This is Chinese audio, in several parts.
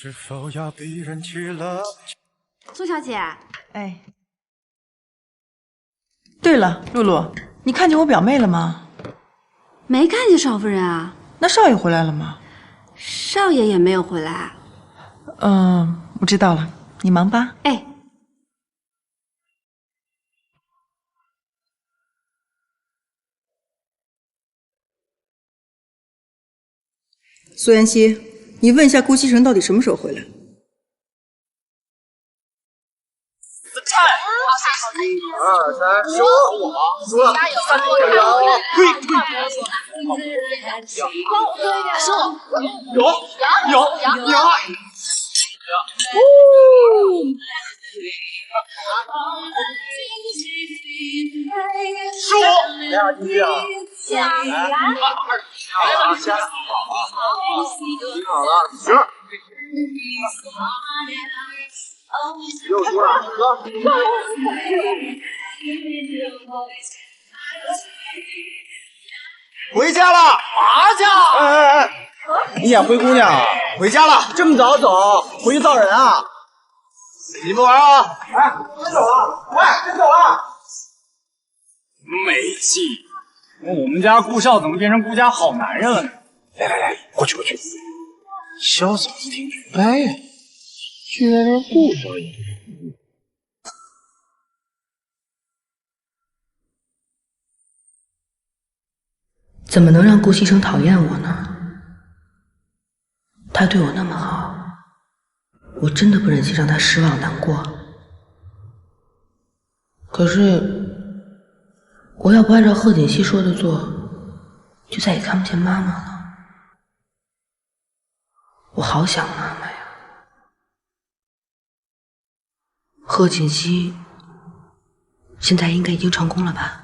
是否要逼人去了？苏小姐，哎，对了，露露，你看见我表妹了吗？没看见少夫人啊？那少爷回来了吗？少爷也没有回来。我知道了，你忙吧。哎，苏妍希，你问一下顾西城到底什么时候回来？1、2、3，输我，输了，3个人了，有，输，2击啊，下挺好了，行。又输了，哥。回家了，麻将。哎，你演灰姑娘啊？回家了，这么早走，回去造人啊？你们玩啊！哎，别走了！喂，别走了！没戏！我们家顾少怎么变成顾家好男人了呢？来，过去。小嫂子挺直白呀，居然连顾少爷。怎么能让顾西城讨厌我呢？他对我那么好，我真的不忍心让他失望难过。可是，我要不按照贺锦熙说的做，就再也看不见妈妈了。我好想妈妈呀！贺锦熙现在应该已经成功了吧？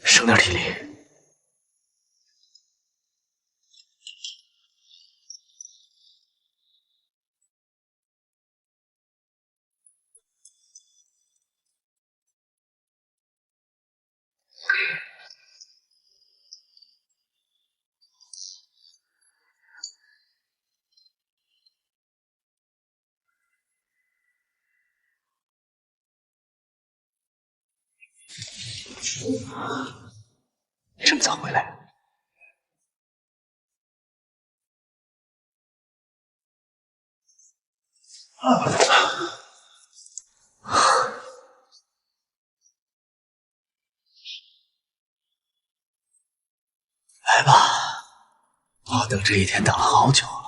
省点体力。这么早回来？来吧，我等这一天等了好久了。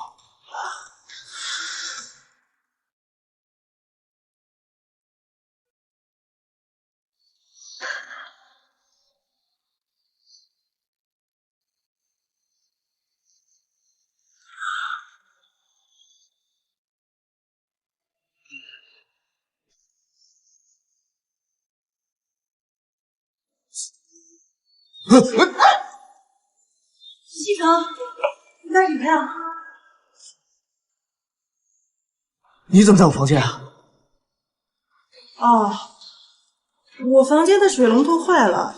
西城，你干什么呀？你怎么在我房间啊？哦，我房间的水龙头坏了，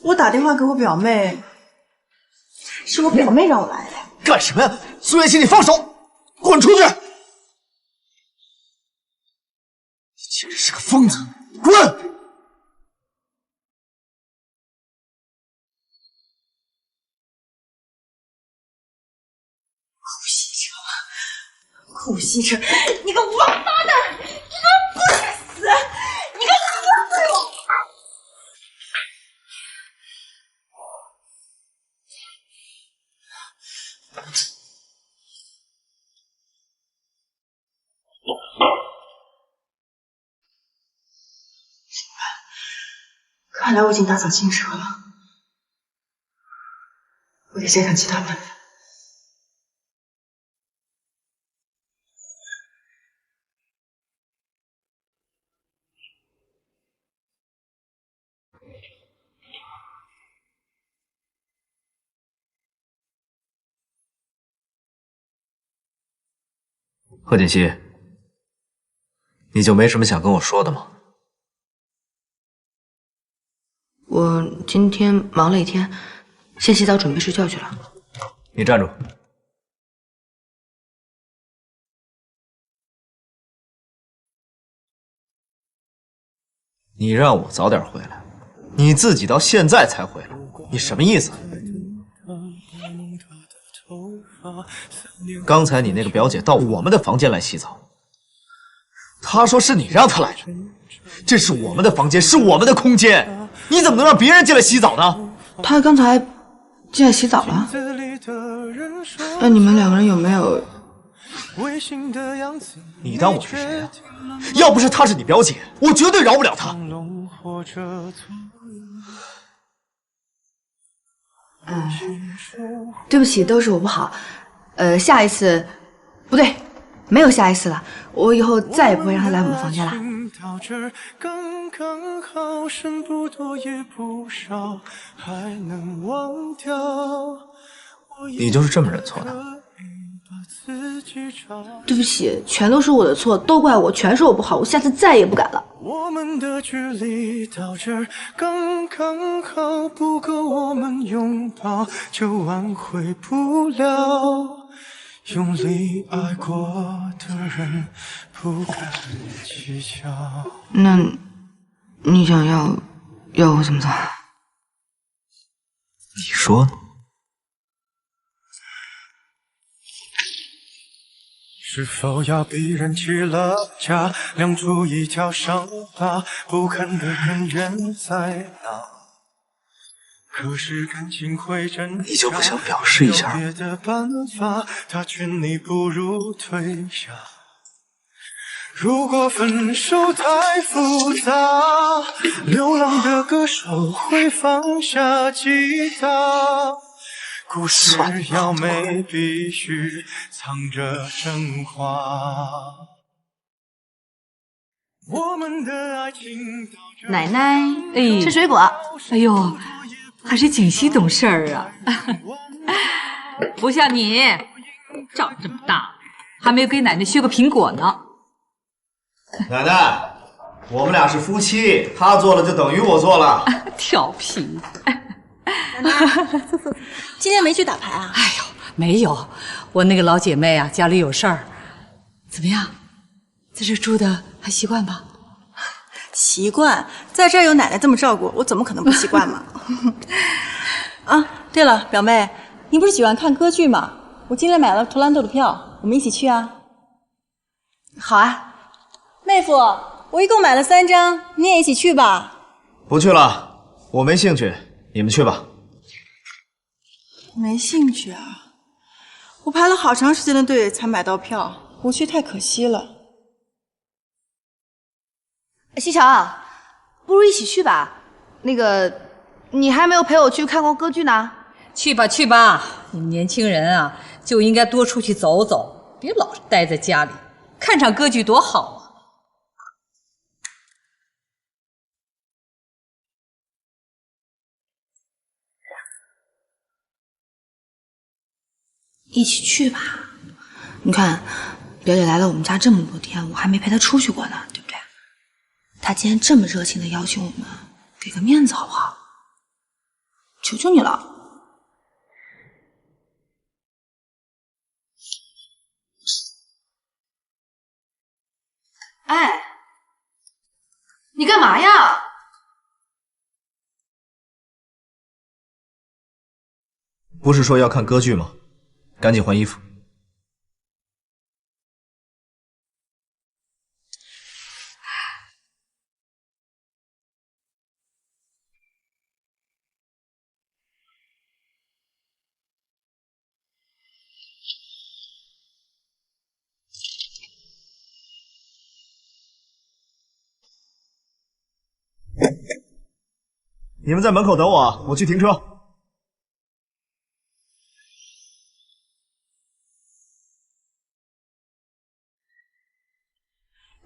我打电话给我表妹，是我表妹让我来的。干什么呀？苏妍希，你放手！滚出去！你简直是个疯子！滚！顾西城，你个王八蛋！你给我看来我已经打草惊蛇了，我得想想其他办法。贺锦熙，你就没什么想跟我说的吗？我今天忙了一天，先洗澡准备睡觉去了。你站住！你让我早点回来，你自己到现在才回来，你什么意思？刚才你那个表姐到我们的房间来洗澡，她说是你让她来的，这是我们的房间，是我们的空间，你怎么能让别人进来洗澡呢？他刚才进来洗澡了。那你们两个人有没有？你当我是谁啊？要不是她是你表姐，我绝对饶不了她。对不起，都是我不好。下一次，不对，没有下一次了。我以后再也不会让他来我们房间了。你就是这么认错的？对不起，全都是我的错，都怪我，全是我不好，我下次再也不敢了。我们的距离到这儿刚刚好，不够我们拥抱就挽回不了。用力爱过的人不敢计较。那，你想要我怎么做？你说呢？是否要逼人起了家，亮出一条伤疤，不堪的根源在哪？可是感情会真假，你就不想表示一下？别的办法，他劝你不如退下。如果分手太复杂，流浪的歌手会放下吉他。故事要美，必须藏着真话。我们的爱情奶奶，吃水果。哎呦，还是锦溪懂事儿啊，不像你，长这么大还没有给奶奶削个苹果呢。奶奶，我们俩是夫妻，他做了就等于我做了。调皮。奶奶，今天没去打牌啊？哎呦，没有，我那个老姐妹啊，家里有事儿。怎么样，在这住的还习惯吧？习惯，在这儿有奶奶这么照顾，我怎么可能不习惯嘛？啊，对了，表妹，你不是喜欢看歌剧吗？我今天买了图兰朵的票，我们一起去啊。好啊。妹夫，我一共买了3张，你也一起去吧。不去了，我没兴趣，你们去吧。没兴趣啊？我排了好长时间的队才买到票，不去太可惜了。西城，不如一起去吧。那个，你还没有陪我去看过歌剧呢。去吧去吧，你们年轻人啊，就应该多出去走走，别老是待在家里，看场歌剧多好啊！一起去吧。你看，表姐来了我们家这么多天，我还没陪她出去过呢，对不对？她今天这么热情的邀请我们，给个面子好不好？求求你了。哎，你干嘛呀？不是说要看歌剧吗？赶紧换衣服。你们在门口等我，我去停车。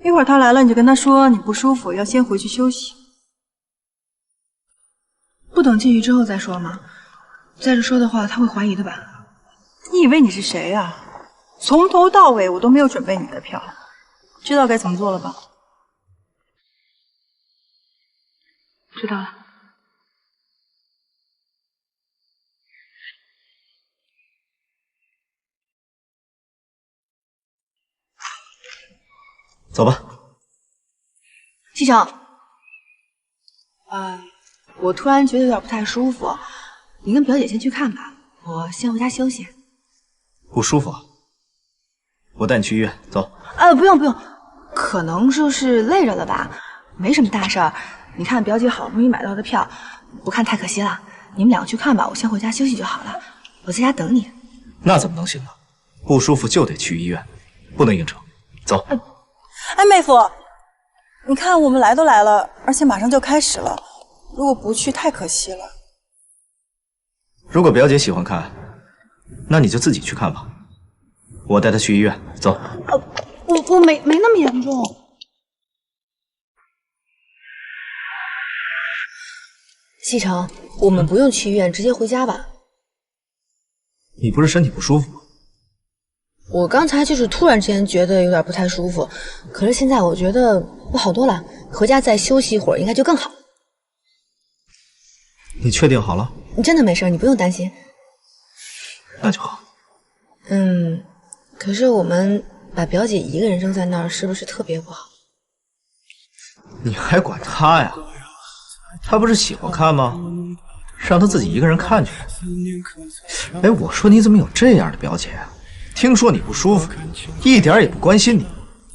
一会儿他来了，你就跟他说你不舒服，要先回去休息。不等进去之后再说吗？再这说的话，他会怀疑的吧？你以为你是谁呀？从头到尾我都没有准备你的票，知道该怎么做了吧？知道了。走吧。西城，我突然觉得有点不太舒服，你跟表姐先去看吧，我先回家休息。不舒服？我带你去医院，走。不用不用，可能就是累着了吧，没什么大事儿。你看表姐好不容易买到的票，不看太可惜了。你们两个去看吧，我先回家休息就好了，我在家等你。那怎么能行呢？不舒服就得去医院，不能硬撑。走。哎，妹夫，你看我们来都来了，而且马上就开始了，如果不去太可惜了。如果表姐喜欢看，那你就自己去看吧。我带她去医院，走。我没那么严重。西城，我们不用去医院，直接回家吧。你不是身体不舒服吗？我刚才就是突然之间觉得有点不太舒服，可是现在我觉得我好多了，回家再休息一会儿应该就更好。你确定好了？你真的没事，你不用担心。那就好。可是我们把表姐一个人扔在那儿，是不是特别不好？你还管她呀？她不是喜欢看吗？让她自己一个人看去。哎，我说你怎么有这样的表姐啊？听说你不舒服，一点也不关心你，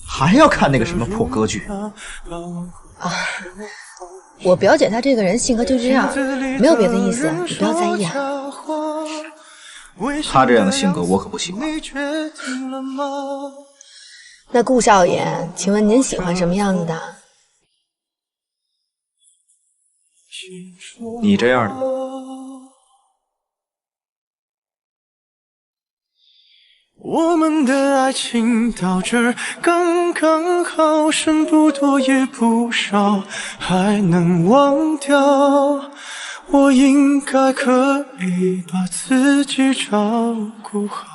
还要看那个什么破歌剧。我表姐她这个人性格就这样，没有别的意思，你不要在意啊。她这样的性格我可不喜欢。那顾少爷，请问您喜欢什么样子的？你这样的。我们的爱情到这儿刚刚好，剩不多也不少，还能忘掉。我应该可以把自己照顾好。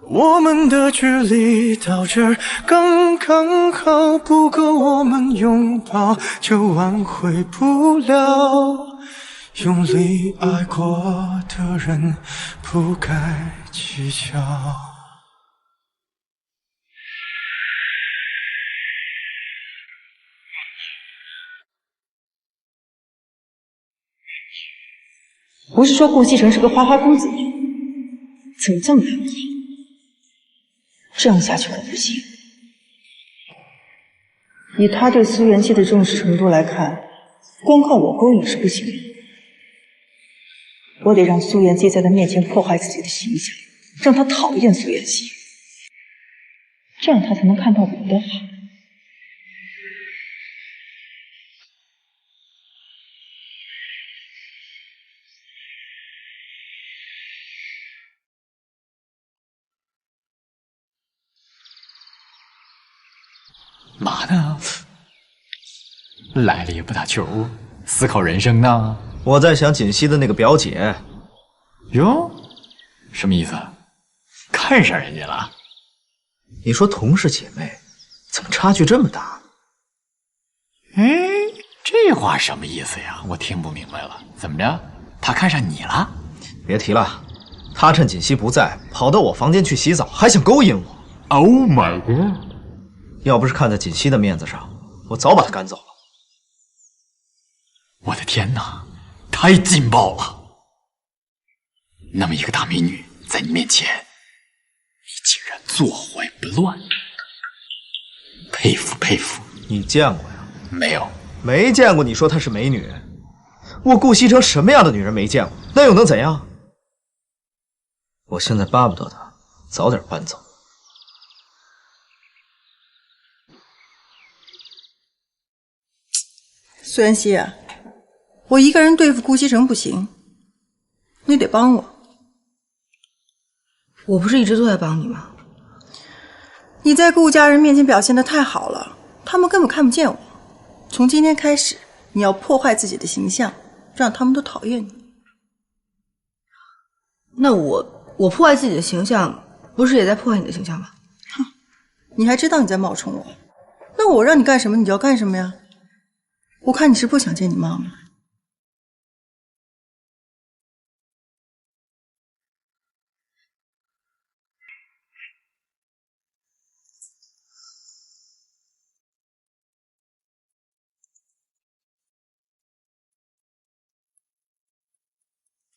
我们的距离到这儿刚刚好，不够我们拥抱，就挽回不了。用力爱过的人不该计较。不是说顾西城是个花花公子吗？怎么这么难搞？这样下去可不行。以他对苏元气的重视程度来看，光靠我勾引是不行的。我得让苏元气在他面前破坏自己的形象，让他讨厌苏元气，这样他才能看到我的好。嘛呢？来了也不打球，思考人生呢？我在想锦溪的那个表姐。哟，什么意思？看上人家了？你说同是姐妹，怎么差距这么大？哎，这话什么意思呀？我听不明白了。怎么着？他看上你了？别提了，他趁锦溪不在，跑到我房间去洗澡，还想勾引我。Oh my god！ 要不是看在锦溪的面子上，我早把他赶走了。我的天哪，太劲爆了！那么一个大美女在你面前，你竟然坐怀不乱，佩服佩服！你见过呀？没有，没见过。你说她是美女？我顾西城什么样的女人没见过？那又能怎样？我现在巴不得她早点搬走。苏妍希，我一个人对付顾西城不行，你得帮我。我不是一直都在帮你吗？你在顾家人面前表现得太好了，他们根本看不见我。从今天开始，你要破坏自己的形象，让他们都讨厌你。那我破坏自己的形象，不是也在破坏你的形象吗？哼，你还知道你在冒充我？那我让你干什么你就要干什么呀？我看你是不想见你妈妈。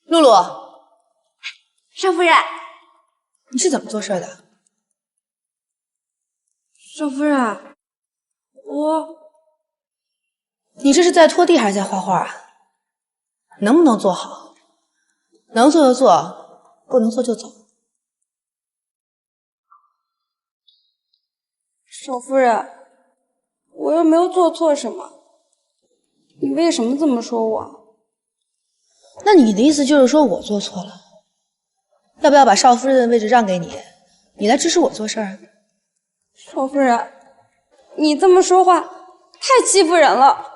露露，少夫人，你是怎么做事的？少夫人，你这是在拖地还是在画画啊？能不能做好？能做就做，不能做就走。少夫人，我又没有做错什么，你为什么这么说我？那你的意思就是说我做错了？要不要把少夫人的位置让给你，你来支持我做事儿？少夫人，你这么说话太欺负人了。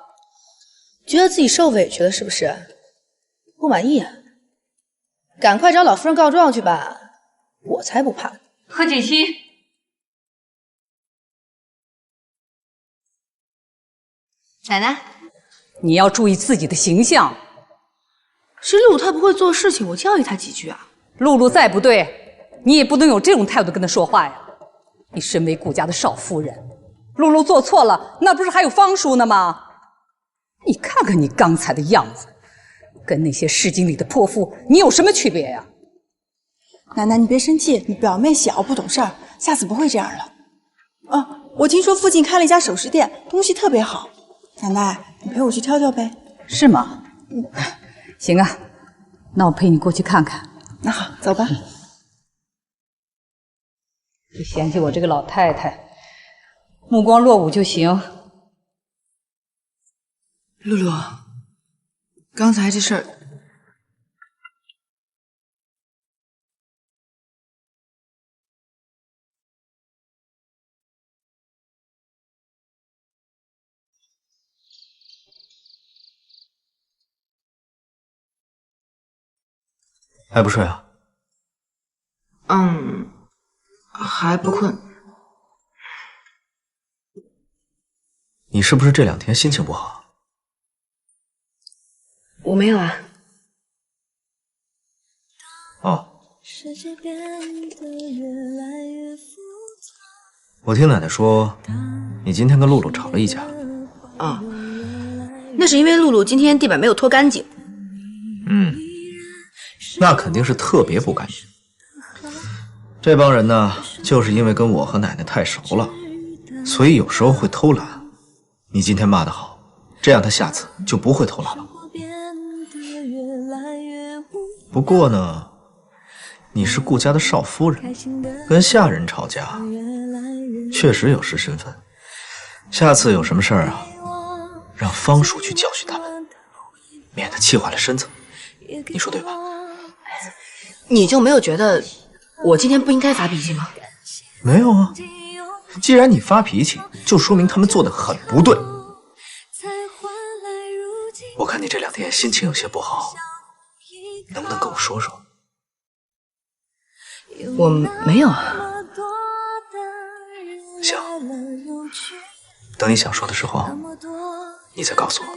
觉得自己受委屈了是不是？不满意啊？赶快找老夫人告状去吧，我才不怕。何锦溪，奶奶，你要注意自己的形象。是露露她不会做事情，我教育她几句啊。露露再不对，你也不能有这种态度跟她说话呀。你身为顾家的少夫人，露露做错了，那不是还有方叔呢吗？你看看你刚才的样子，跟那些市井里的泼妇，你有什么区别呀？奶奶，你别生气，你表妹小不懂事儿，下次不会这样了。啊，我听说附近开了一家首饰店，东西特别好。奶奶，你陪我去挑挑呗。是吗？行啊，那我陪你过去看看。那好，走吧。别嫌弃我这个老太太，目光落伍就行。露露，刚才这事儿，还不睡啊？还不困。你是不是这两天心情不好？我没有啊。哦，我听奶奶说，你今天跟露露吵了一架。啊，那是因为露露今天地板没有拖干净。那肯定是特别不干净。这帮人呢，就是因为跟我和奶奶太熟了，所以有时候会偷懒。你今天骂得好，这样他下次就不会偷懒了。不过呢，你是顾家的少夫人，跟下人吵架，确实有失身份。下次有什么事儿啊，让方叔去教训他们，免得气坏了身子。你说对吧？你就没有觉得我今天不应该发脾气吗？没有啊，既然你发脾气，就说明他们做的很不对。我看你这两天心情有些不好，能不能跟我说说？我没有啊。行，等你想说的时候，你再告诉我。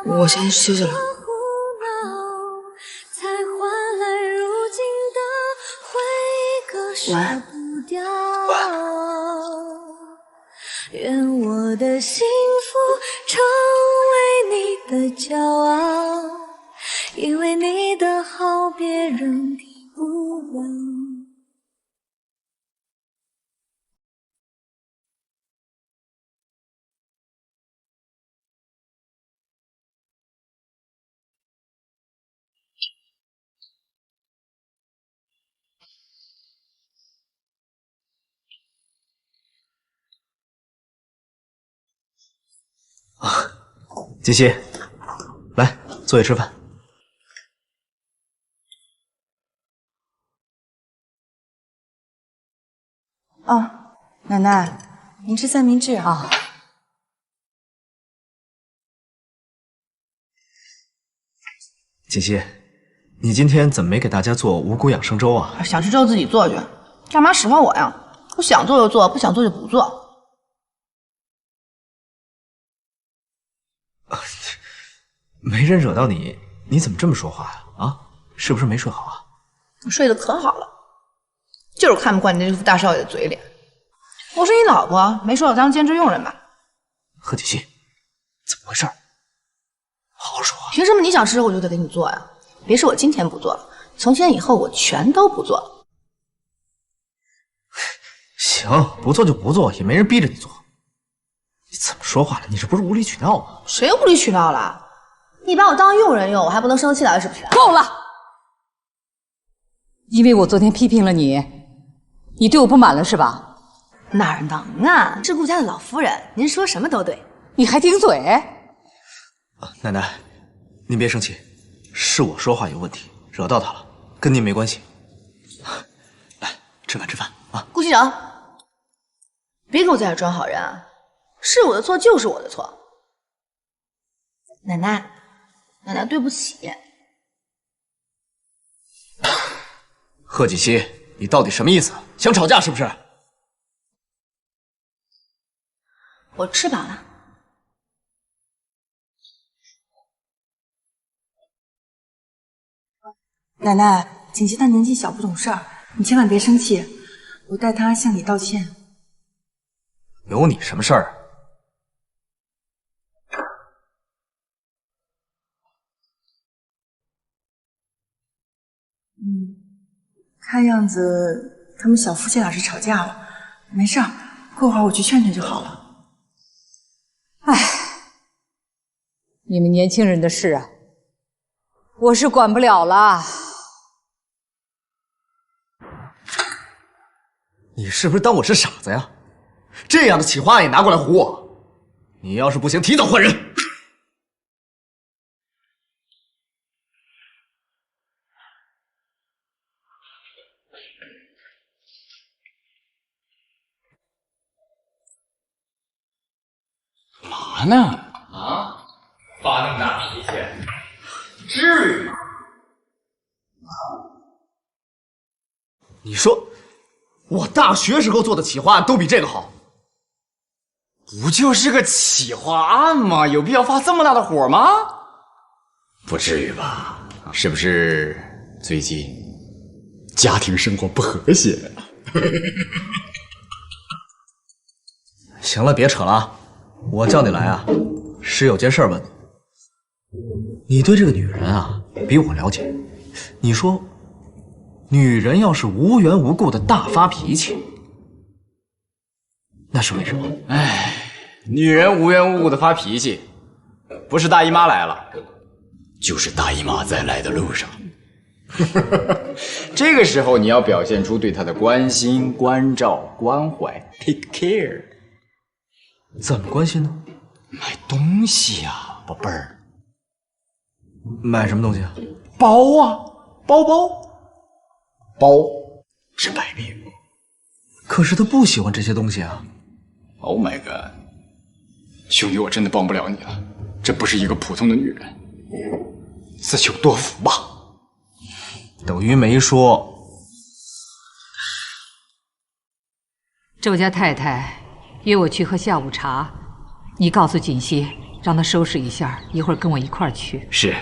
我先休息了。晚安。晚安。愿我的幸福成为你的骄傲，因为你的好别人给不了。锦溪，来坐下吃饭。哦，奶奶，您吃三明治啊？锦溪，你今天怎么没给大家做五谷养生粥啊？想吃粥自己做去，干嘛使唤我呀？我想做就做，不想做就不做。没人惹到你，你怎么这么说话呀？啊，是不是没睡好啊？我睡得可好了，就是看不惯你这副大少爷的嘴脸。我是你老婆，没说我当兼职佣人吧？贺锦溪，怎么回事？好好说话。凭什么你想吃我就得给你做呀？别说我今天不做，从今天以后我全都不做。行，不做就不做，也没人逼着你做。你怎么说话呢？你这不是无理取闹吗？谁无理取闹了？你把我当佣人用，我还不能生气了是不是？够了！因为我昨天批评了你，你对我不满了是吧？哪能啊！是顾家的老夫人，您说什么都对。你还顶嘴？奶奶，您别生气，是我说话有问题，惹到他了，跟您没关系。来，吃饭吃饭啊！顾西城，别给我在这装好人啊！是我的错就是我的错。奶奶，奶奶对不起。贺锦溪，你到底什么意思？想吵架是不是？我吃饱了。奶奶，锦溪她年纪小不懂事儿，你千万别生气，我代她向你道歉。有你什么事儿？看样子他们小夫妻俩是吵架了，没事儿，过会儿我去劝劝就好了。唉，你们年轻人的事啊，我是管不了了。你是不是当我是傻子呀？这样的企划案也拿过来唬我？你要是不行，提早换人。干嘛呢？啊，发那么大脾气，至于吗？你说，我大学时候做的企划案都比这个好。不就是个企划案吗？有必要发这么大的火吗？不至于吧？是不是最近家庭生活不和谐？行了，别扯了。我叫你来啊，是有件事问你。你对这个女人啊，比我了解。你说，女人要是无缘无故的大发脾气，那是为什么？哎，女人无缘无故的发脾气，不是大姨妈来了，就是大姨妈在来的路上。这个时候你要表现出对她的关心、关照、关怀 ，take care。怎么关心呢？买东西呀，宝贝儿。买什么东西啊？包啊，包。包治百病。可是她不喜欢这些东西啊。Oh my god， 兄弟，我真的帮不了你了。这不是一个普通的女人，自求多福吧。等于没说。周家太太约我去喝下午茶，你告诉锦溪，让她收拾一下，一会儿跟我一块儿去。是，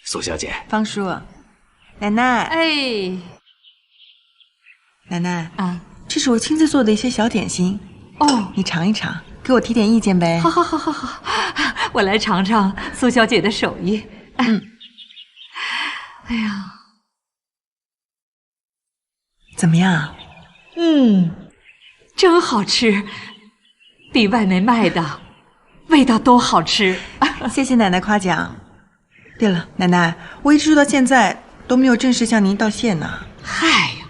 苏小姐。方叔，奶奶，哎，奶奶啊，这是我亲自做的一些小点心，哦，你尝一尝，给我提点意见呗。好，我来尝尝苏小姐的手艺。哎呀，怎么样？真好吃，比外面卖的味道都好吃。谢谢奶奶夸奖。对了，奶奶，我一直做到现在都没有正式向您道谢呢。嗨呀，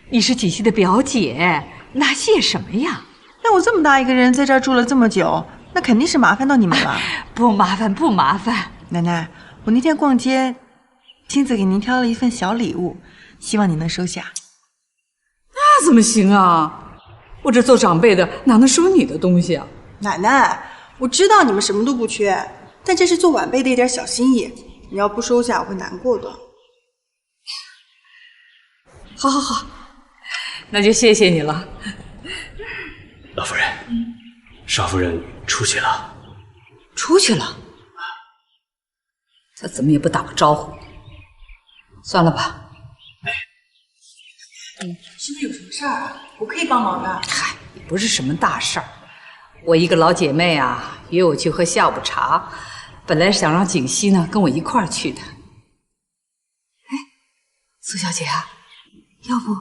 你是锦溪的表姐，那谢什么呀？那我这么大一个人在这儿住了这么久，那肯定是麻烦到你们了。不麻烦，不麻烦。奶奶，我那天逛街，亲自给您挑了一份小礼物，希望你能收下。那怎么行啊？我这做长辈的哪能收你的东西啊？奶奶，我知道你们什么都不缺，但这是做晚辈的一点小心意，你要不收下，我会难过的。好好好，那就谢谢你了。老夫人，少夫人出去了。出去了？他怎么也不打个招呼？算了吧。是不是有什么事儿啊？我可以帮忙的。嗨，也不是什么大事儿。我一个老姐妹啊，约我去喝下午茶，本来想让景熙呢跟我一块儿去的。哎，苏小姐啊，要不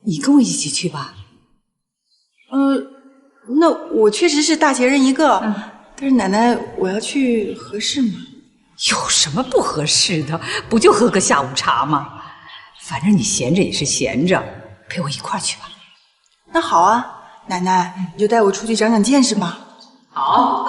你跟我一起去吧？那我确实是大节人一个，但是奶奶，我要去合适吗？有什么不合适的？不就喝个下午茶吗？反正你闲着也是闲着，陪我一块儿去吧。那好啊，奶奶，你就带我出去长长见识吧。好。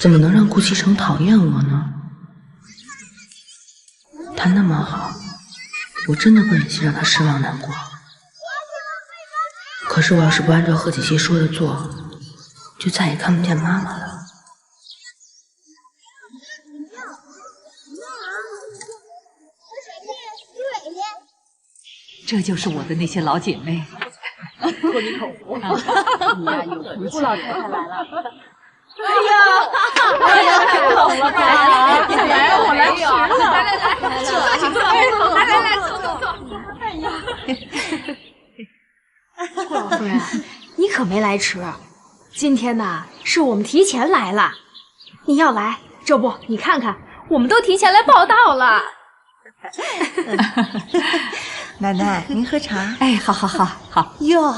怎么能让顾西城讨厌我呢？他那么好，我真的不忍心让他失望难过。可是我要是不按照贺锦熙说的做，就再也看不见妈妈了。这就是我的那些老姐妹。托你口福，你呀有福气。顾老太太来了。哎呀，太好了，来，我来迟了，来，坐。哎呀，顾老夫人，你可没来迟，今天呢是我们提前来了。你要来，这不你看看，我们都提前来报到了。奶奶，您喝茶。哎，好。哟，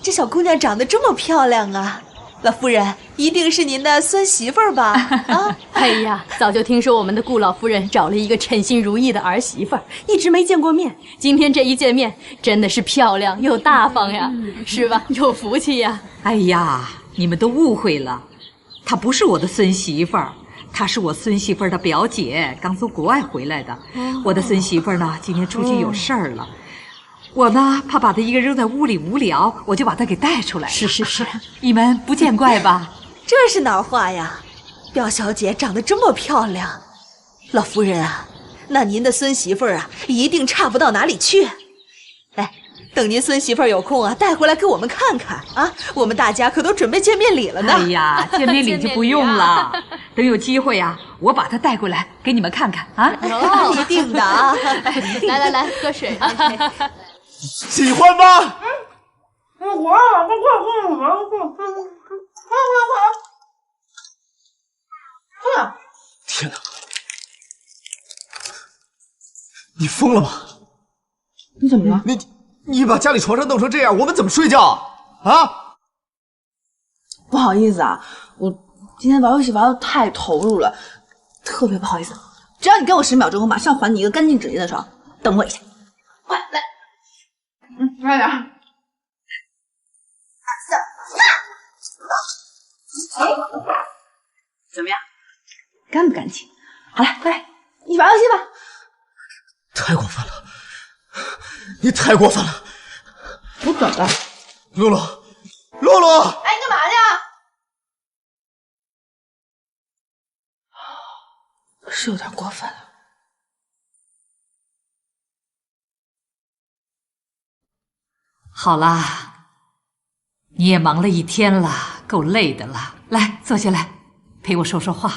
这小姑娘长得这么漂亮啊！老夫人一定是您的孙媳妇儿吧？啊！哎呀，早就听说我们的顾老夫人找了一个称心如意的儿媳妇儿，一直没见过面。今天这一见面，真的是漂亮又大方呀，是吧？有福气呀！哎呀，你们都误会了，她不是我的孙媳妇儿，她是我孙媳妇儿的表姐，刚从国外回来的。我的孙媳妇儿呢，今天出去有事儿了。我呢，怕把她一个人扔在屋里无聊，我就把她给带出来了。是，你们不见怪吧？这是哪儿话呀？表小姐长得这么漂亮，老夫人啊，那您的孙媳妇儿啊，一定差不到哪里去。哎，等您孙媳妇儿有空啊，带回来给我们看看啊，我们大家可都准备见面礼了呢。哎呀，见面礼就不用了，等有机会啊，我把她带过来给你们看看啊。一定的啊！来，喝水。喜欢吗？天哪！你疯了吗？你怎么了？你把家里床上弄成这样，我们怎么睡觉啊？不好意思啊，我今天玩游戏玩的太投入了，特别不好意思。只要你给我10秒钟，我马上还你一个干净整洁的床。等我一下，快来，快点。怎么样？干不干净？好了，快来，一起玩游戏吧。太过分了，你太过分了！我怎么了？露露，哎，你干嘛去？是有点过分了。好啦，你也忙了一天了，够累的了。来，坐下来，陪我说说话。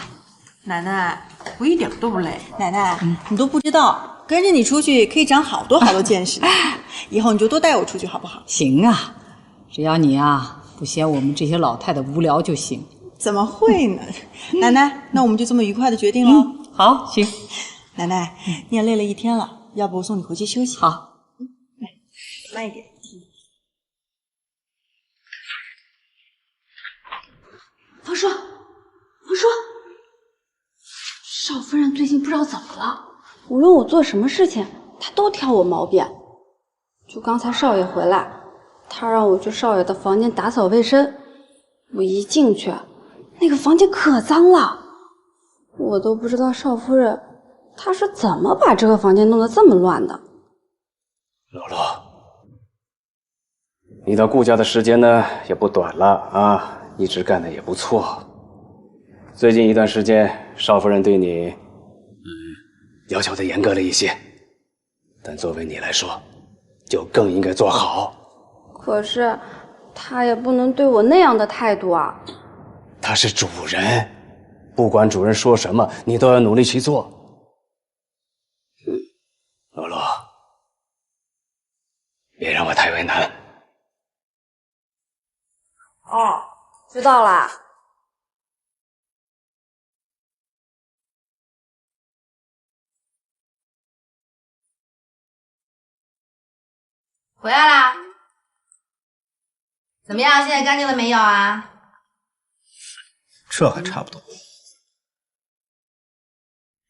奶奶，我一点都不累。奶奶，你都不知道，跟着你出去可以长好多见识的。以后你就多带我出去好不好？行啊，只要你啊不嫌我们这些老太太无聊就行。怎么会呢？奶奶，那我们就这么愉快的决定了。好，行。奶奶，你也累了一天了，要不我送你回去休息？好。慢一点。方叔，说，少夫人最近不知道怎么了，无论我做什么事情，她都挑我毛病。就刚才少爷回来，她让我去少爷的房间打扫卫生，我一进去，那个房间可脏了，我都不知道少夫人她是怎么把这个房间弄得这么乱的。洛洛，你到顾家的时间呢也不短了啊，一直干的也不错。最近一段时间，少夫人对你，要求的严格了一些，但作为你来说，就更应该做好。可是，她也不能对我那样的态度啊。她是主人，不管主人说什么，你都要努力去做。洛洛，别让我太为难。哦，知道啦。回来啦？怎么样？现在干净了没有啊？这还差不多。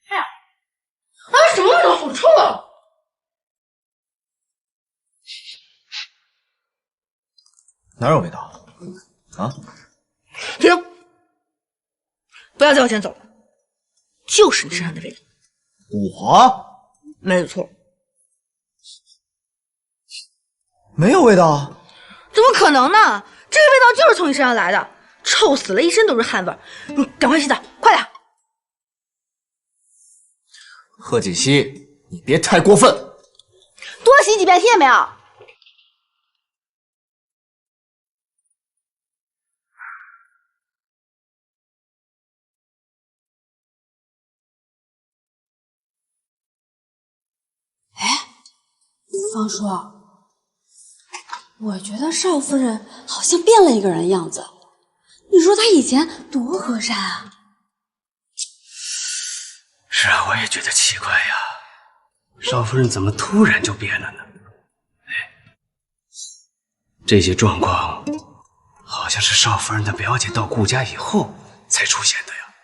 哎呀，什么味道？好臭啊！哪有味道？啊？停！不要在我前走，就是你身上的味道。我？没错。没有味道？怎么可能呢？这个味道就是从你身上来的，臭死了，一身都是汗味儿。你赶快洗澡，快点！贺锦熙，你别太过分。多洗几遍，听见没有？方叔，我觉得少夫人好像变了一个人样子。你说她以前多和善啊！是啊，我也觉得奇怪呀，少夫人怎么突然就变了呢？哎，这些状况好像是少夫人的表姐到顾家以后才出现的呀。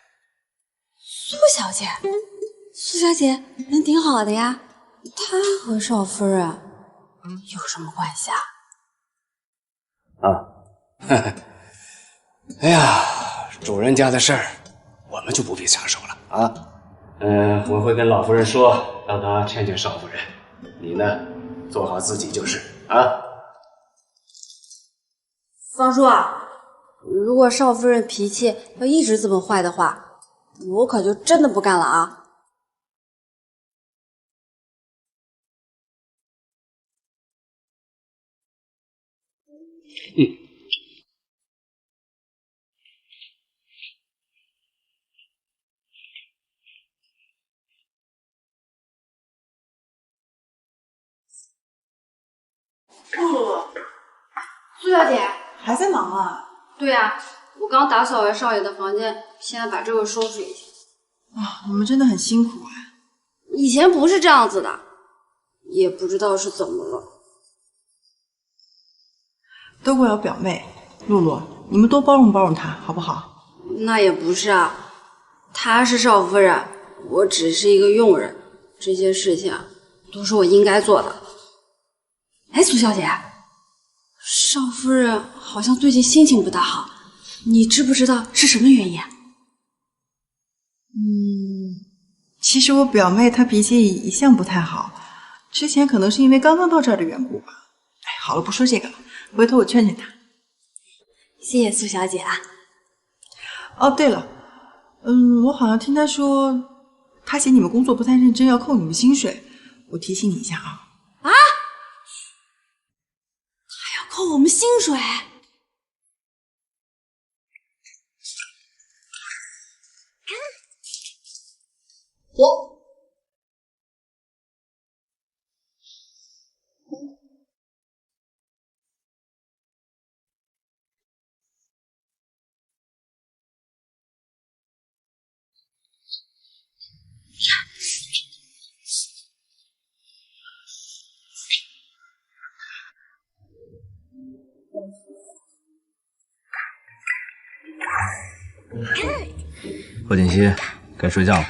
苏小姐，苏小姐人挺好的呀，她和少夫人有什么关系啊？哎呀，主人家的事儿，我们就不必插手了啊。我会跟老夫人说，让她劝劝少夫人。你呢，做好自己就是啊。方叔啊，如果少夫人脾气要一直这么坏的话，我可就真的不干了啊。苏小姐还在忙啊？对呀，我刚打扫完少爷的房间，现在把这个收拾一下。啊，你们真的很辛苦啊！以前不是这样子的，也不知道是怎么了。都怪我表妹露露，你们多包容包容她好不好？那也不是啊，她是少夫人，我只是一个佣人，这些事情都是我应该做的。哎，苏小姐，少夫人好像最近心情不大好，你知不知道是什么原因？其实我表妹她脾气一向不太好，之前可能是因为刚刚到这儿的缘故吧。哎，好了，不说这个了，回头我劝劝她。谢谢苏小姐啊。哦，对了，我好像听她说，她嫌你们工作不太认真，要扣你们薪水。我提醒你一下啊。啊？还要扣我们薪水？贺锦熙，该睡觉了。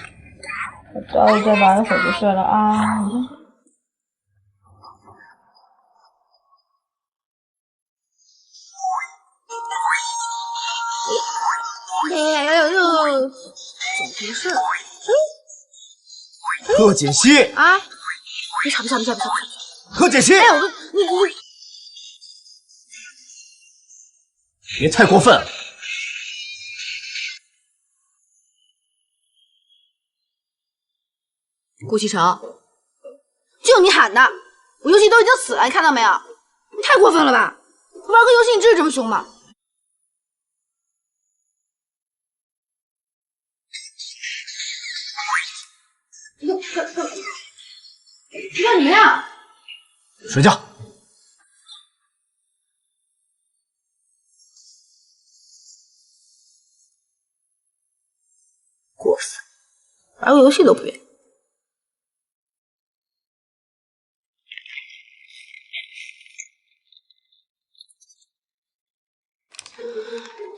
我早已再玩一会儿就睡了啊。怎么回事？贺锦熙啊！别吵！贺锦熙！哎，你别太过分了。顾西城，就你喊的，我游戏都已经死了，你看到没有？你太过分了吧！玩个游戏你至于这么凶吗？要你们呀！睡觉。过分，玩个游戏都不愿意。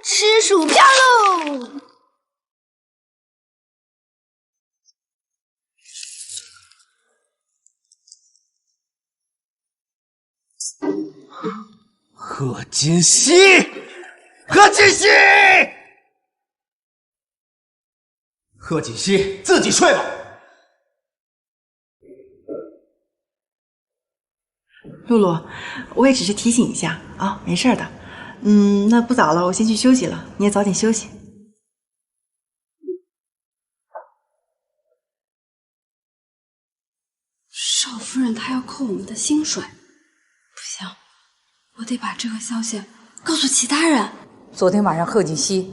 吃薯片喽！贺锦熙，贺锦熙，贺锦熙，自己睡吧。露露，我也只是提醒一下啊，没事的。那不早了，我先去休息了，你也早点休息。少夫人她要扣我们的薪水，不行，我得把这个消息告诉其他人。昨天晚上贺锦熙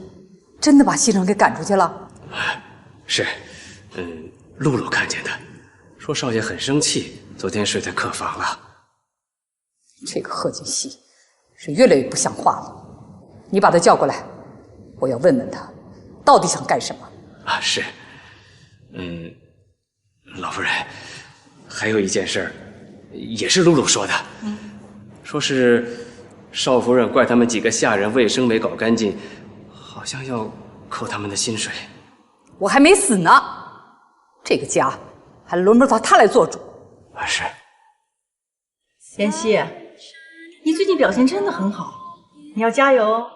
真的把西城给赶出去了？是，露露看见的，说少爷很生气，昨天睡在客房了。这个贺锦熙是越来越不像话了，你把他叫过来，我要问问他到底想干什么。啊，是，老夫人，还有一件事儿，也是露露说的，说是少夫人怪他们几个下人卫生没搞干净，好像要扣他们的薪水。我还没死呢，这个家还轮不到他来做主。啊，是。妍希，你最近表现真的很好，你要加油哦。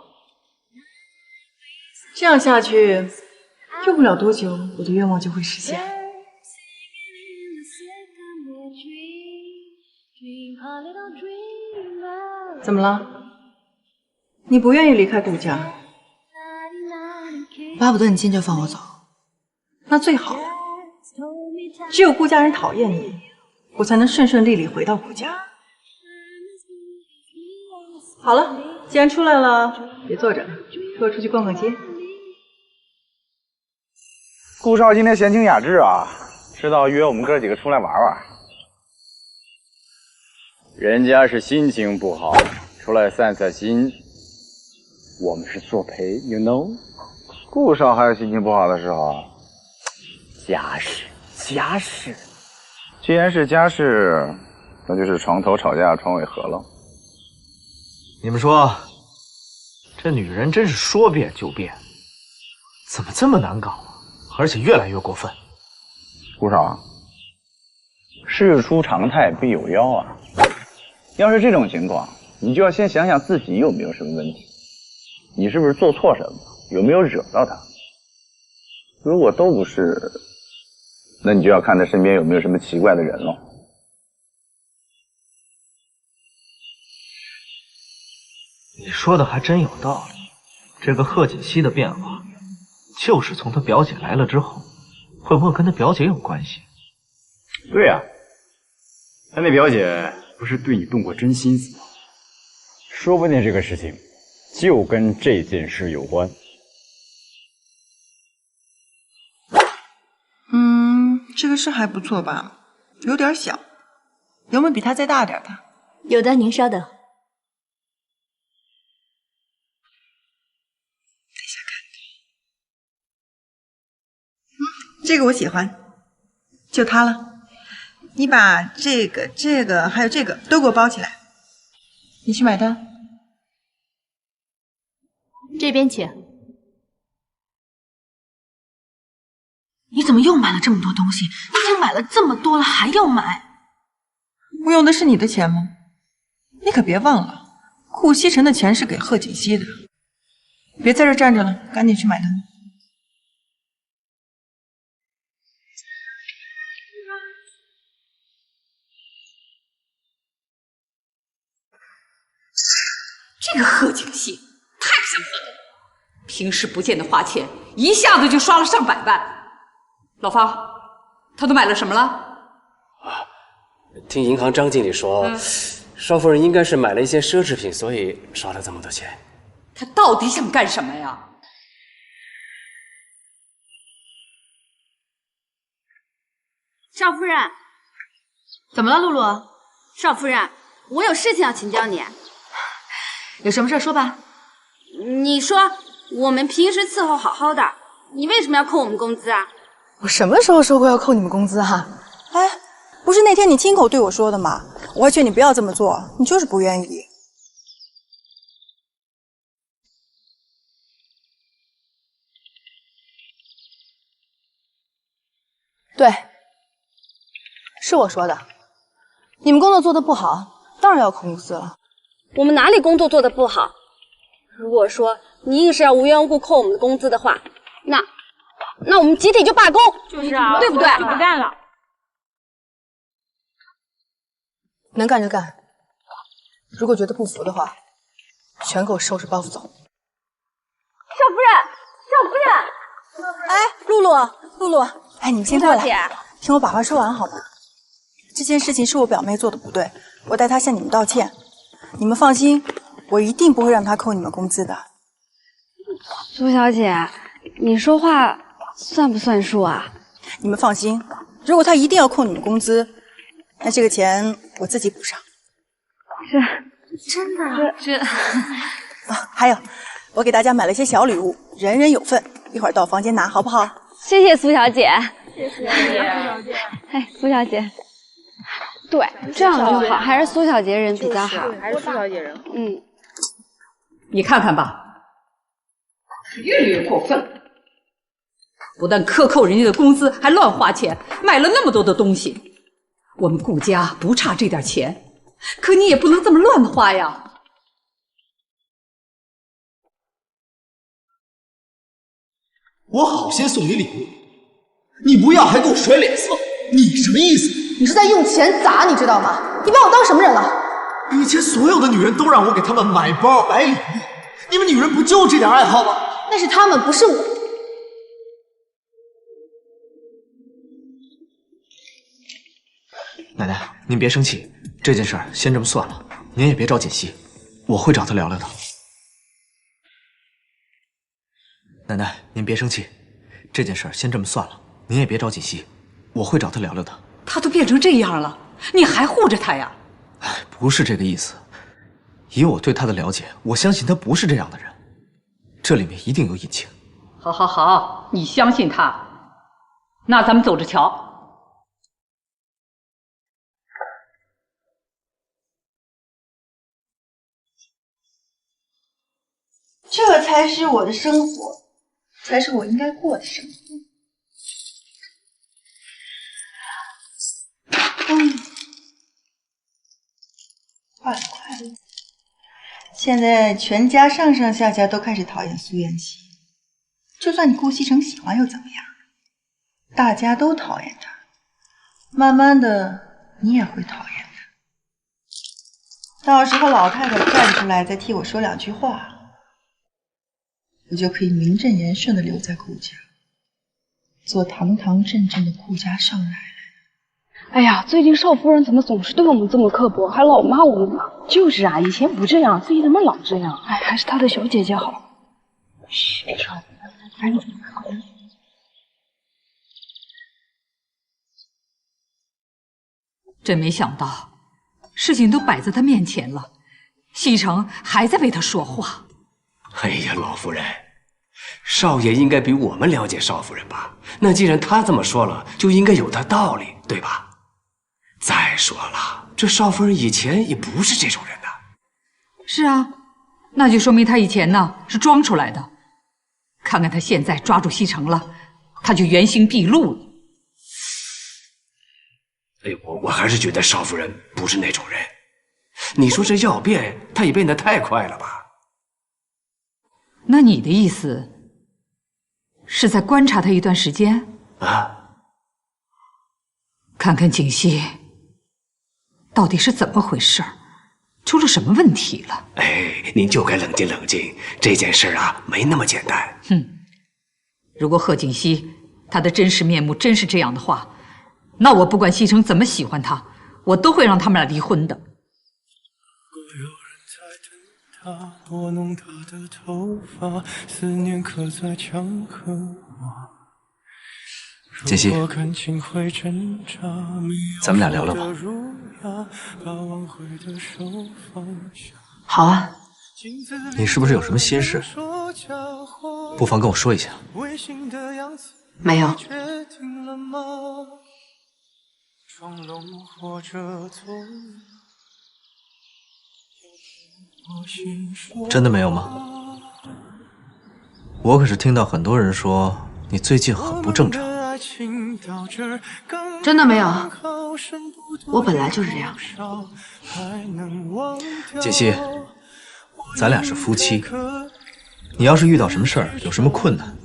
这样下去，用不了多久，我的愿望就会实现。怎么了？你不愿意离开顾家？巴不得你今天就放我走。那最好了，只有顾家人讨厌你，我才能顺顺利利回到顾家。好了，既然出来了，别坐着，跟我出去逛逛街。顾少今天闲情雅致啊，知道约我们哥几个出来玩玩。人家是心情不好，出来散散心。我们是作陪 ，you know。顾少还有心情不好的时候。家事，家事。既然是家事，那就是床头吵架床尾和了。你们说，这女人真是说变就变，怎么这么难搞啊？而且越来越过分。顾少，事出常态必有妖啊！要是这种情况，你就要先想想自己有没有什么问题，你是不是做错什么，有没有惹到他？如果都不是，那你就要看他身边有没有什么奇怪的人了。你说的还真有道理，这个贺锦熙的变化，就是从他表姐来了之后，会不会跟他表姐有关系？对呀，他那表姐不是对你动过真心思吗？说不定这个事情就跟这件事有关。这个事还不错吧，有点小，有没有比它再大点的？有的，您稍等。这个我喜欢，就它了。你把这个还有这个都给我包起来，你去买单。这边请。你怎么又买了这么多东西？你已经买了这么多了，还要买？我用的是你的钱吗？你可别忘了，顾西辰的钱是给贺锦熙的。别在这站着了，赶紧去买单。这个贺锦熙太想死了，平时不见得花钱，一下子就刷了上百万。老方，他都买了什么了？听银行张经理说，少夫人应该是买了一些奢侈品，所以刷了这么多钱。他到底想干什么呀？少夫人，怎么了，露露？少夫人，我有事情要请教你。有什么事说吧。你说我们平时伺候好好的，你为什么要扣我们工资啊？我什么时候说过要扣你们工资啊？哎，不是那天你亲口对我说的吗？我还劝你不要这么做，你就是不愿意。对，是我说的。你们工作做得不好，当然要扣工资了。我们哪里工作做得不好？如果说你硬是要无缘无故扣我们的工资的话，那我们集体就罢工，就是啊，对不对？就不干了。能干就干，如果觉得不服的话，全给我收拾包袱走。少夫人，哎，露露，哎，你们先过来，姐，听我把话说完好吗？这件事情是我表妹做的不对，我代她向你们道歉。你们放心，我一定不会让她扣你们工资的。苏小姐，你说话算不算数啊？你们放心，如果她一定要扣你们工资，那这个钱我自己补上。真的？这啊，还有，我给大家买了一些小礼物，人人有份，一会儿到房间拿，好不好？谢谢苏小姐。谢谢。哎，苏小姐。对，这样就好，还是苏小姐人比较好，还是苏小姐人好。你看看吧，越来越过分了，不但克扣人家的工资，还乱花钱，买了那么多的东西。我们顾家不差这点钱，可你也不能这么乱花呀。我好心送你礼物，你不要还给我甩脸色，你什么意思？你是在用钱砸，你知道吗？你把我当什么人了？以前所有的女人都让我给她们买包买礼物，你们女人不就这点爱好吗？那是他们，不是我。奶奶，您别生气，这件事儿先这么算了，您也别找锦溪，我会找她聊聊的。奶奶，您别生气，这件事儿先这么算了，您也别找锦溪，我会找她聊聊的。他都变成这样了，你还护着他呀？不是这个意思，以我对他的了解，我相信他不是这样的人，这里面一定有隐情。好，好，好，你相信他，那咱们走着瞧。这才是我的生活，才是我应该过的生活。快了。现在全家上上下下都开始讨厌苏妍希，就算你顾西城喜欢又怎么样？大家都讨厌他，慢慢的你也会讨厌他。到时候老太太站出来再替我说两句话，我就可以名正言顺的留在顾家，做堂堂正正的顾家少奶奶。哎呀，最近少夫人怎么总是对我们这么刻薄，还老骂我们呢？就是啊，以前不这样，最近怎么老这样？哎，还是她的小姐姐好。嘘，别说了，赶紧好的。真没想到，事情都摆在他面前了，西城还在为他说话。哎呀，老夫人，少爷应该比我们了解少夫人吧？那既然他这么说了，就应该有他道理，对吧？再说了，这少夫人以前也不是这种人呐。是啊，那就说明他以前呢是装出来的。看看他现在抓住西城了，他就原形毕露了。哎，我还是觉得少夫人不是那种人。你说这要变，她也变得太快了吧？那你的意思是在观察他一段时间啊？看看景熙到底是怎么回事，出了什么问题了？哎，您就该冷静冷静，这件事啊没那么简单。哼，如果贺锦熙他的真实面目真是这样的话，那我不管西城怎么喜欢他，我都会让他们俩离婚的。拨弄她的头发，思念刻在墙和瓦。锦溪，咱们俩聊聊吧。好啊。你是不是有什么心事？不妨跟我说一下。没有。真的没有吗？我可是听到很多人说你最近很不正常。真的没有，我本来就是这样。锦溪，咱俩是夫妻，你要是遇到什么事儿，有什么困难，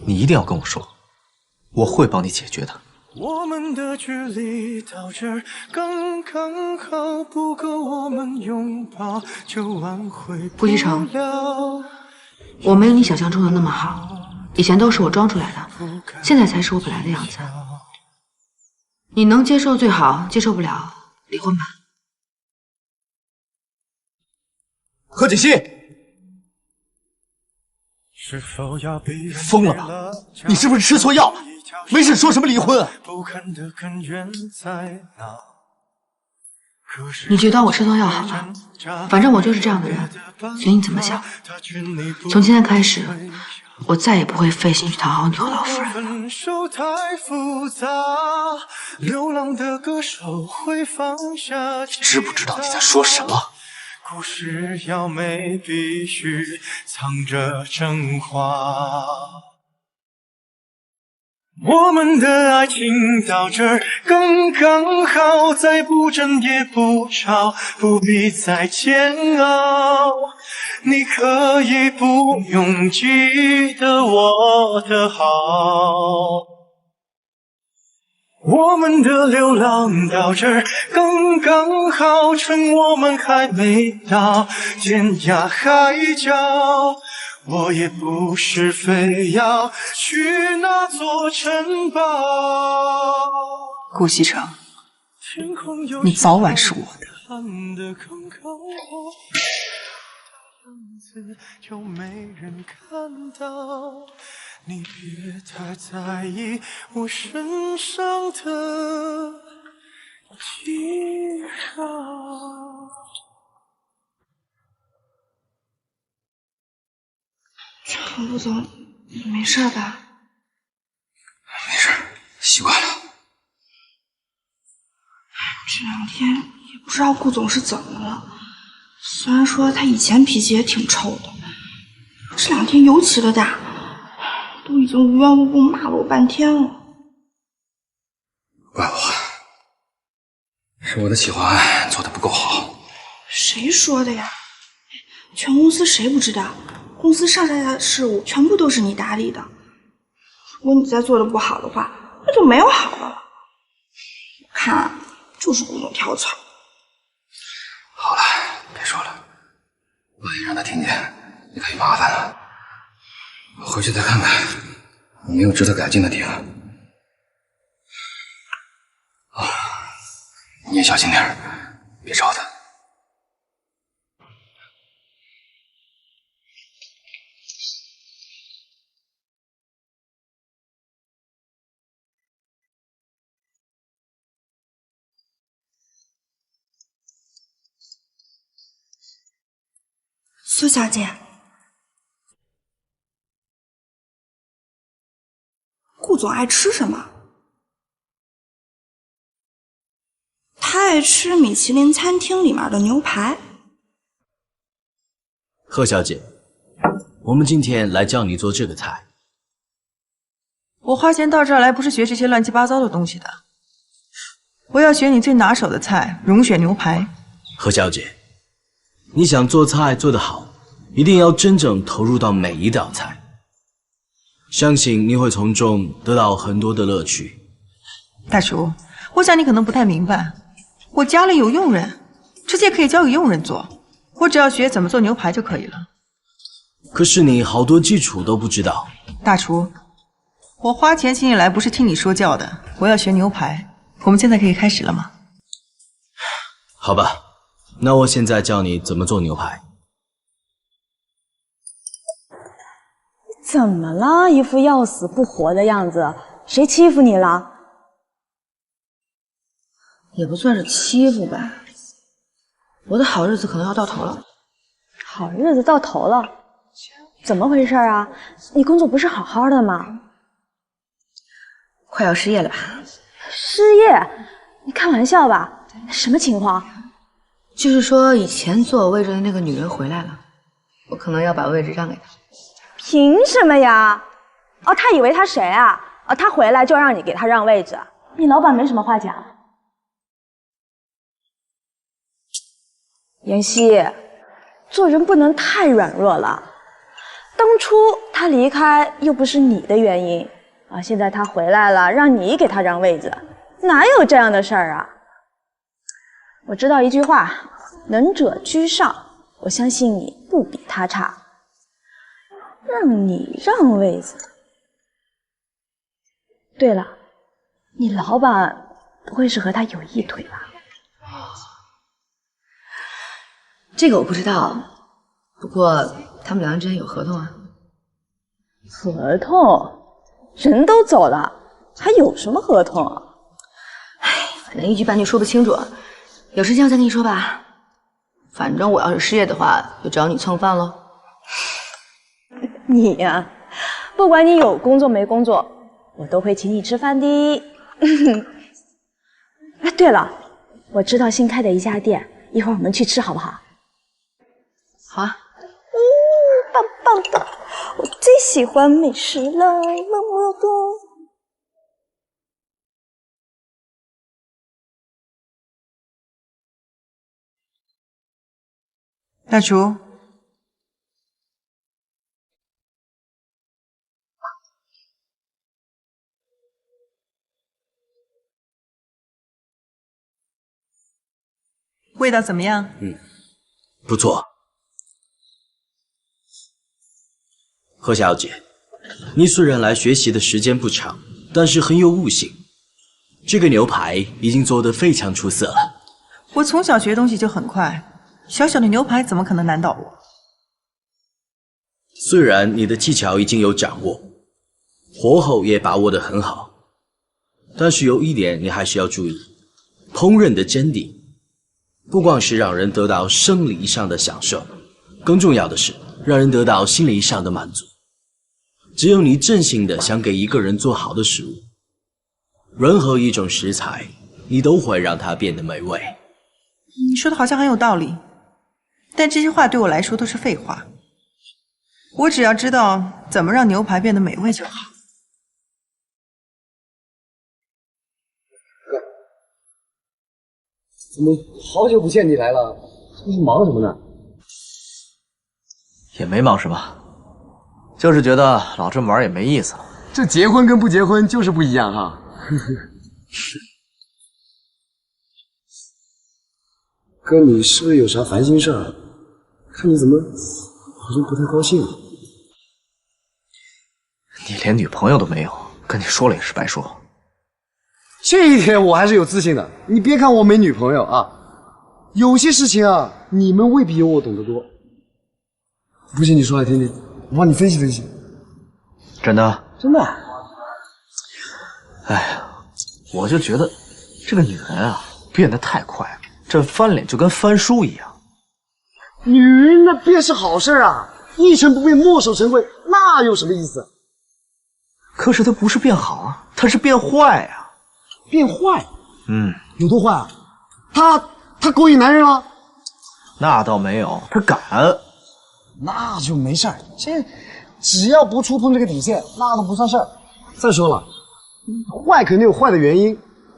你一定要跟我说，我会帮你解决的。我们的距离到这儿刚刚好，不够我们拥抱就挽回不了。顾西城，我没有你想象中的那么好，以前都是我装出来的，现在才是我本来的样子。你能接受最好，接受不了离婚吧。贺锦熙，疯了吧？你是不是吃错药了？没事说什么离婚啊？你就当我吃错药好了，反正我就是这样的人，随你怎么想。从今天开始，我再也不会费心去讨好你和老夫人了。你知不知道你在说什么？故事要美，必须藏着真话。我们的爱情到这儿刚刚好，再不争也不吵，不必再煎熬。你可以不用记得我的好。我们的流浪到这儿刚刚好，趁我们还没到天涯海角。我也不是非要去那座城堡。顾西城，你早晚是我的。就没人看到，你别太在意我身上的记号。陈顾总，你没事吧？没事，习惯了。这两天也不知道顾总是怎么了，虽然说他以前脾气也挺臭的，这两天尤其的大，都已经无缘无故骂了我半天了。怪我，是我的企划案做得不够好。谁说的呀？全公司谁不知道？公司上下的事务全部都是你打理的，如果你再做的不好的话，那就没有好的了。我看就是顾总挑刺。好了，别说了，万一让他听见，你可就麻烦了。我回去再看看，有没有值得改进的地方。啊，你也小心点，别招他。苏小姐，顾总爱吃什么？他爱吃米其林餐厅里面的牛排。贺小姐，我们今天来教你做这个菜，我花钱到这儿来不是学这些乱七八糟的东西的，我要学你最拿手的菜——融雪牛排。何小姐，你想做菜做得好，一定要真正投入到每一道菜，相信你会从中得到很多的乐趣。大厨，我想你可能不太明白，我家里有佣人，这些可以交给佣人做，我只要学怎么做牛排就可以了。可是你好多基础都不知道。大厨，我花钱请你来不是听你说教的，我要学牛排。我们现在可以开始了吗？好吧，那我现在教你怎么做牛排。怎么了？一副要死不活的样子，谁欺负你了？也不算是欺负吧，我的好日子可能要到头了。好日子到头了？怎么回事啊？你工作不是好好的吗？快要失业了吧？失业？你开玩笑吧？什么情况？就是说以前坐我位置的那个女人回来了，我可能要把位置让给她。凭什么呀？哦，他以为他谁啊？哦，他回来就让你给他让位置？你老板没什么话讲？妍希，做人不能太软弱了。当初他离开又不是你的原因啊，现在他回来了，让你给他让位子，哪有这样的事儿啊？我知道一句话，能者居上，我相信你不比他差。让你让位子。对了，你老板不会是和他有一腿吧？这个我不知道，不过他们两人之间有合同啊。合同？人都走了，还有什么合同啊？唉，反正一句半句说不清楚，有时间我再跟你说吧。反正我要是失业的话，就找你蹭饭喽。你呀，不管你有工作没工作，我都会请你吃饭的。哎，对了，我知道新开的一家店，一会儿我们去吃好不好？好啊。棒棒的，我最喜欢美食了，么么哒。大厨，味道怎么样？不错。何小姐，你虽然来学习的时间不长，但是很有悟性。这个牛排已经做得非常出色了。我从小学东西就很快，小小的牛排怎么可能难倒我？虽然你的技巧已经有掌握，火候也把握得很好，但是有一点你还是要注意，烹饪的真谛，不光是让人得到生理上的享受，更重要的是让人得到心理上的满足。只有你真心的想给一个人做好的食物，任何一种食材，你都会让它变得美味。你说的好像很有道理，但这些话对我来说都是废话。我只要知道怎么让牛排变得美味就好。怎么好久不见你来了？这是忙什么呢？也没忙什么，就是觉得老这么玩也没意思了。这结婚跟不结婚就是不一样哈。哥，你是不是有啥烦心事儿？看你怎么好像不太高兴。你连女朋友都没有，跟你说了也是白说。这一点我还是有自信的。你别看我没女朋友啊，有些事情啊，你们未必有我懂得多。不信你说来听听，我帮你分析分析。真的？真的。哎呀，我就觉得这个女人啊变得太快了，这翻脸就跟翻书一样。女人那变是好事啊，一成不变，墨守成规，那有什么意思？可是她不是变好啊，她是变坏啊。变坏？有多坏啊？他勾引男人了？那倒没有，她敢。那就没事儿，这只要不触碰这个底线，那都不算事儿。再说了，坏肯定有坏的原因，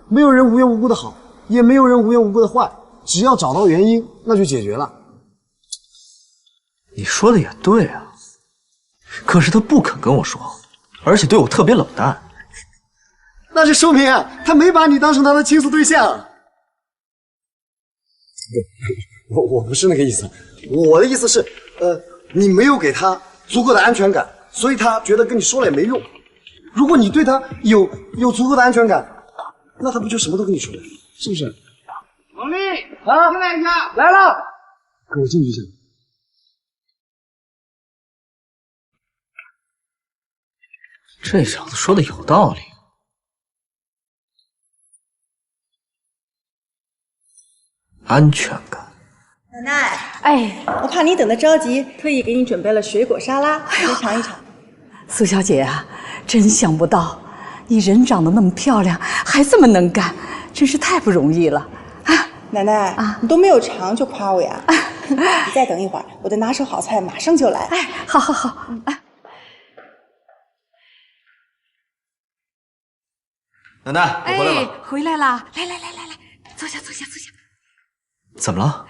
没有人无缘无故的好，也没有人无缘无故的坏，只要找到原因，那就解决了。你说的也对啊，可是他不肯跟我说，而且对我特别冷淡。那就说明啊，他没把你当成他的倾诉对象。我不是那个意思，我的意思是，你没有给他足够的安全感，所以他觉得跟你说了也没用。如果你对他有足够的安全感，那他不就什么都跟你说了，是不是？王丽啊，进来一下，来了，跟我进去一下。这小子说的有道理。安全感。奶奶，哎，我怕你等得着急，特意给你准备了水果沙拉，你先尝一尝。苏小姐啊，真想不到，你人长得那么漂亮，还这么能干，真是太不容易了。啊，奶奶啊，你都没有尝就夸我呀？你再等一会儿，我的拿手好菜马上就来。哎，好好好。哎，奶奶，我回来了。回来啦！来，坐下。怎么了？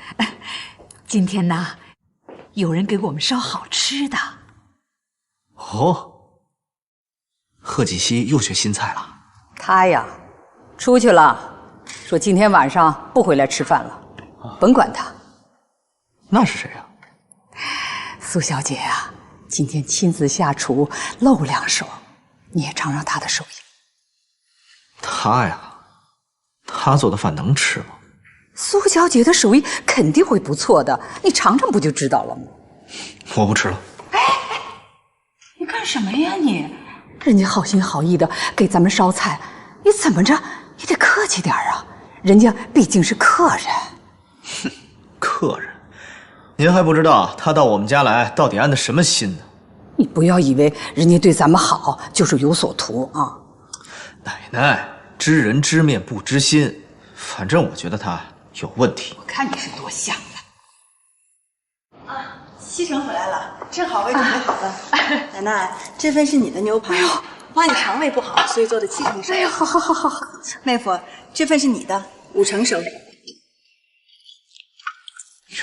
今天呢，有人给我们烧好吃的。哦，贺锦熙又学新菜了。他呀，出去了，说今天晚上不回来吃饭了，甭管他。那是谁呀？苏小姐啊，今天亲自下厨露两手，你也尝尝他的手艺。他呀，他做的饭能吃吗？苏小姐的手艺肯定会不错的，你尝尝不就知道了吗？我不吃了。你干什么呀你？人家好心好意的给咱们烧菜，你怎么着也得客气点啊！人家毕竟是客人。哼，客人，您还不知道他到我们家来到底安的什么心呢？你不要以为人家对咱们好就是有所图啊！奶奶，知人知面不知心，反正我觉得他有问题。我看你是多想的。啊，西城回来了，正好我也准备好了。奶奶，这份是你的牛排，怕你肠胃不好，所以做的7成熟。哎呀，好。妹夫，这份是你的5成熟。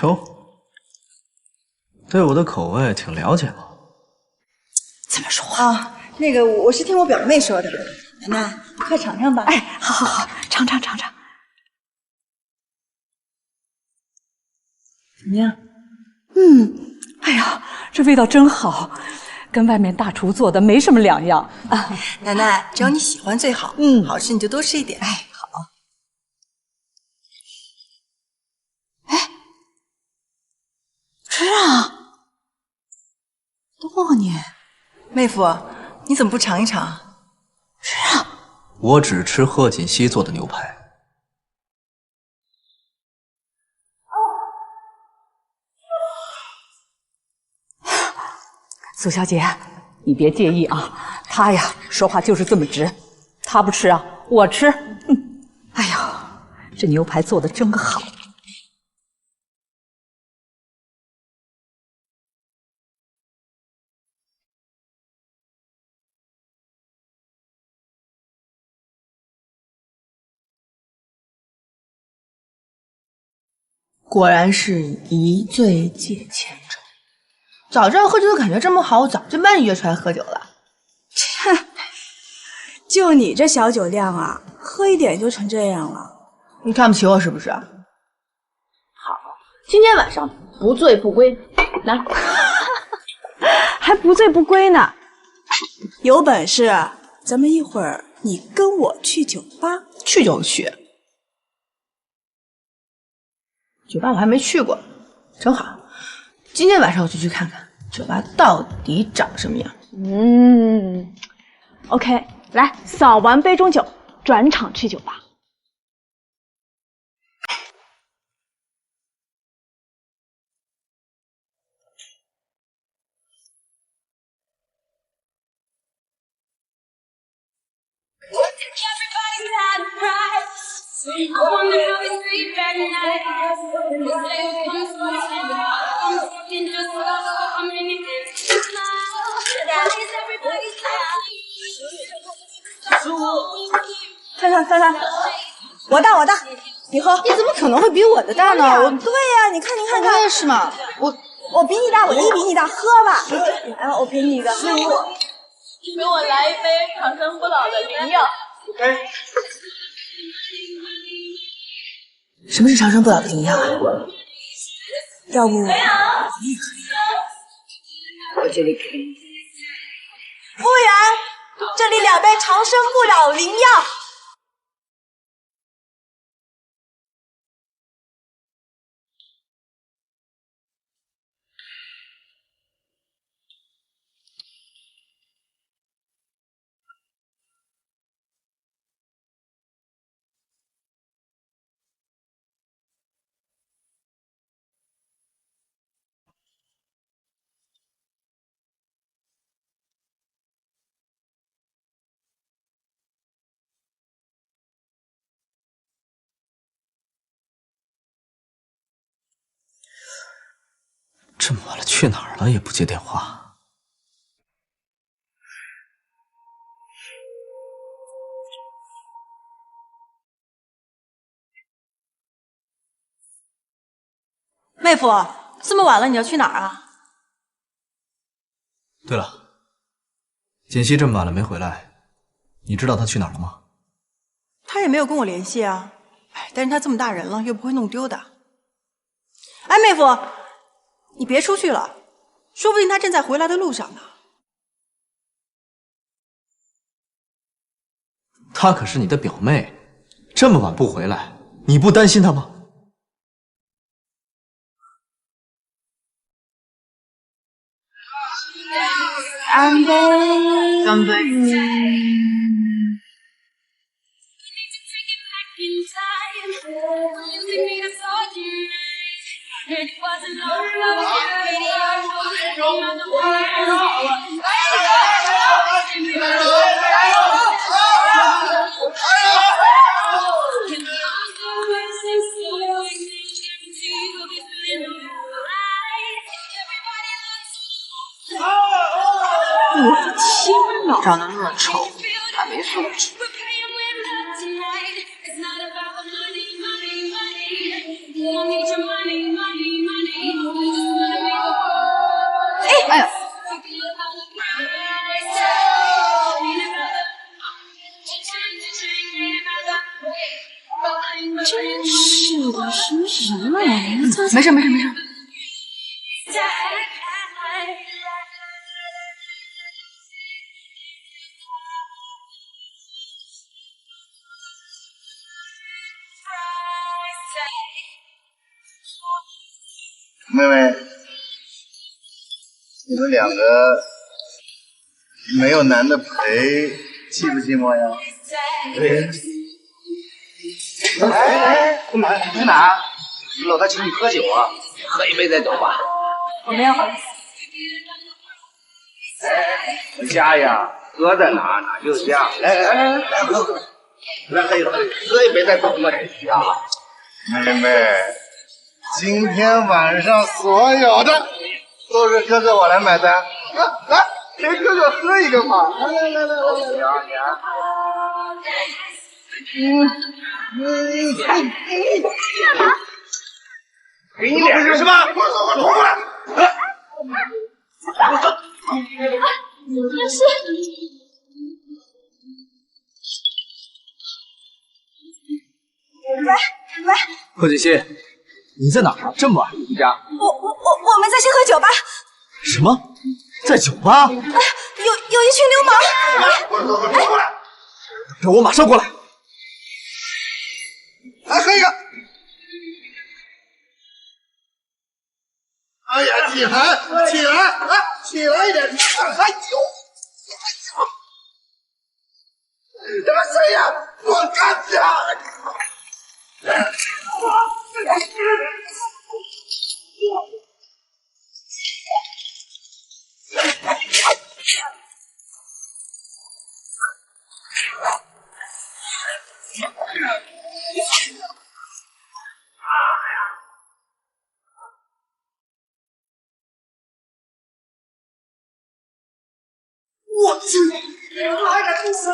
哟，对我的口味挺了解嘛。怎么说话啊？那个我是听我表妹说的。奶奶，快尝尝吧。哎，好，尝。怎么样？哎呀，这味道真好，跟外面大厨做的没什么两样啊。奶奶，只要你喜欢最好。好吃你就多吃一点。哎，好。哎，吃啊！多你，妹夫，你怎么不尝一尝？吃啊！我只吃贺锦熙做的牛排。苏小姐，你别介意啊，他呀说话就是这么直，他不吃啊，我吃。哎呀，这牛排做的真好。果然是一醉解千愁。早知道喝酒的感觉这么好，我早就把你约出来喝酒了。切，就你这小酒量啊，喝一点就成这样了。你看不起我是不是？好，今天晚上不醉不归。来，还不醉不归呢。有本事咱们一会儿你跟我去酒吧。去就去。酒吧我还没去过，正好，今天晚上我就去看看酒吧到底长什么样。OK， 来，扫完杯中酒，转场去酒吧。I wonder how we sleep at night. When the slave comes from I'm talking just about how many days now. That is everybody's life. 看，我大，你喝。你怎么可能会比我的大呢？对呀，你看，我也是嘛。我比你大，我一比你大，喝吧。来，我陪你一个。给我来一杯长生不老的灵药。什么是长生不老的灵药啊？要不我这里给你。服务员，这里2杯长生不老灵药。这么晚了，去哪儿了也不接电话。妹夫，这么晚了，你要去哪儿啊？对了，锦溪这么晚了没回来，你知道她去哪儿了吗？他也没有跟我联系啊。哎，但是他这么大人了，又不会弄丢的。哎，妹夫，你别出去了，说不定他正在回来的路上呢。她可是你的表妹，这么晚不回来，你不担心她吗？干杯！干杯！我的天哪，长得那么丑，还没素质。哎呀！真是的，什么呀？没事。妹妹，你们两个没有男的陪，寂不寂寞呀？哎，去哪儿？老大请你喝酒啊，喝一杯再走吧。我没有。家呀，哥在哪哪就是家。来喝，来喝一杯再走嘛。妹妹，今天晚上所有的都是哥哥我来买单。来，陪哥哥喝一个嘛。来，给你脸是吧？过来。这是。喂，贺锦溪，你在哪儿啊？这么晚回家？我们在星河酒吧。什么？在酒吧？有一群流氓。过来！让我马上过来。来喝一个。哎呀，起来一点！还酒！他妈谁呀？我干架！我去，还敢动手！